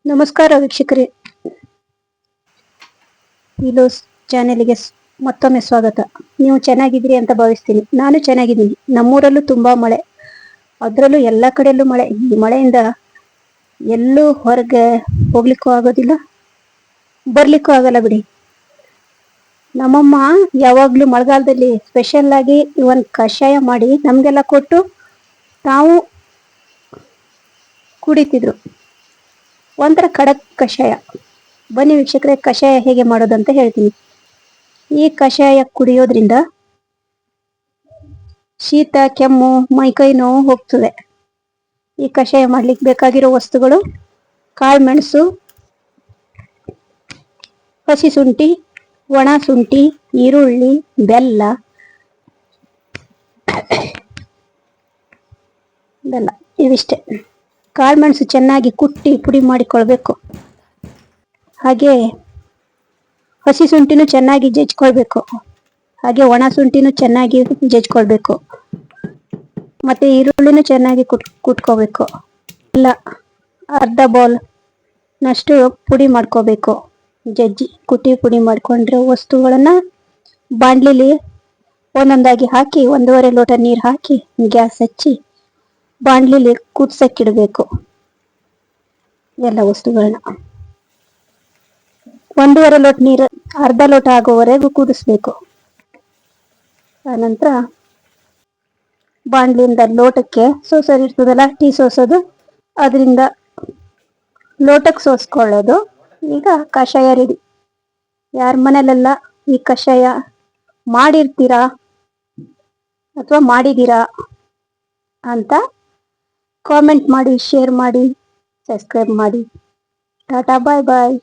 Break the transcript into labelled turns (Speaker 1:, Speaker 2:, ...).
Speaker 1: ನಮಸ್ಕಾರ ವೀಕ್ಷಕರೇ, ವಿಲೋಸ್ ಚಾನೆಲ್ಗೆ ಮತ್ತೊಮ್ಮೆ ಸ್ವಾಗತ. ನೀವು ಚೆನ್ನಾಗಿದ್ದೀರಿ ಅಂತ ಭಾವಿಸ್ತೀನಿ. ನಾನು ಚೆನ್ನಾಗಿದ್ದೀನಿ. ನಮ್ಮೂರಲ್ಲೂ ತುಂಬಾ ಮಳೆ, ಅದರಲ್ಲೂ ಎಲ್ಲ ಕಡೆಯಲ್ಲೂ ಮಳೆ. ಈ ಮಳೆಯಿಂದ ಎಲ್ಲೂ ಹೊರಗೆ ಹೋಗ್ಲಿಕ್ಕೂ ಆಗೋದಿಲ್ಲ, ಬರ್ಲಿಕ್ಕೂ ಆಗಲ್ಲ ಬಿಡಿ. ನಮ್ಮಮ್ಮ ಯಾವಾಗ್ಲೂ ಮಳೆಗಾಲದಲ್ಲಿ ಸ್ಪೆಷಲ್ ಆಗಿ ಒಂದು ಕಷಾಯ ಮಾಡಿ ನಮ್ಗೆಲ್ಲ ಕೊಟ್ಟು ತಾವು ಕುಡಿತಿದ್ರು. ಒಂಥರ ಖಡಕ್ ಕಷಾಯ. ಬನ್ನಿ ವೀಕ್ಷಕರೇ, ಕಷಾಯ ಹೇಗೆ ಮಾಡೋದಂತ ಹೇಳ್ತೀನಿ. ಈ ಕಷಾಯ ಕುಡಿಯೋದ್ರಿಂದ ಶೀತ, ಕೆಮ್ಮು, ಮೈಕೈ ನೋವು ಹೋಗ್ತದೆ. ಈ ಕಷಾಯ ಮಾಡ್ಲಿಕ್ಕೆ ಬೇಕಾಗಿರೋ ವಸ್ತುಗಳು: ಕಾಳುಮೆಣಸು, ಹಸಿ ಶುಂಠಿ, ಒಣ ಶುಂಠಿ, ಈರುಳ್ಳಿ, ಬೆಲ್ಲ ಇವಿಷ್ಟೇ. ಕಾಳುಮೆಣಸು ಚೆನ್ನಾಗಿ ಕುಟ್ಟಿ ಪುಡಿ ಮಾಡಿಕೊಳ್ಬೇಕು. ಹಾಗೆ ಹಸಿ ಶುಂಠಿನೂ ಚೆನ್ನಾಗಿ ಜಜ್ಕೊಳ್ಬೇಕು. ಹಾಗೆ ಒಣ ಶುಂಠಿನೂ ಚೆನ್ನಾಗಿ ಜಜ್ಕೊಳ್ಬೇಕು. ಮತ್ತೆ ಈರುಳ್ಳಿನೂ ಚೆನ್ನಾಗಿ ಕುಟ್ಕೋಬೇಕು. ಎಲ್ಲ ಅರ್ಧ ಬೌಲ್ ನಷ್ಟು ಪುಡಿ ಮಾಡ್ಕೋಬೇಕು. ಜಜ್ಜಿ ಕುಟ್ಟಿ ಪುಡಿ ಮಾಡ್ಕೊಂಡ್ರೆ ವಸ್ತುಗಳನ್ನ ಬಾಂಡ್ಲಿಲಿ ಒಂದೊಂದಾಗಿ ಹಾಕಿ 1.5 ಲೋಟ ನೀರು ಹಾಕಿ ಗ್ಯಾಸ್ ಹಚ್ಚಿ ಬಾಂಡ್ಲಿಲಿ ಕುದಿಸಕ್ಕಿಡಬೇಕು. ಎಲ್ಲ ವಸ್ತುಗಳನ್ನ 1.5 ಲೋಟ ನೀರು ಅರ್ಧ ಲೋಟ ಆಗೋವರೆಗೂ ಕುದಿಸ್ಬೇಕು. ಆನಂತರ ಬಾಂಡ್ಲಿಯಿಂದ ಲೋಟಕ್ಕೆ ಸೋಸೋದು ಇರ್ತದಲ್ಲ, ಟೀ ಸೋಸೋದು, ಅದರಿಂದ ಲೋಟಕ್ಕೆ ಸೋಸ್ಕೊಳ್ಳೋದು. ಈಗ ಕಷಾಯ ರೆಡಿ. ಯಾರ ಮನೇಲೆಲ್ಲ ಈ ಕಷಾಯ ಮಾಡಿರ್ತೀರಾ ಅಥವಾ ಮಾಡಿದೀರಾ ಅಂತ ಕಾಮೆಂಟ್ ಮಾಡಿ, ಶೇರ್ ಮಾಡಿ, ಸಬ್ಸ್ಕ್ರೈಬ್ ಮಾಡಿ. ಟಾಟಾ, ಬಾಯ್ ಬಾಯ್.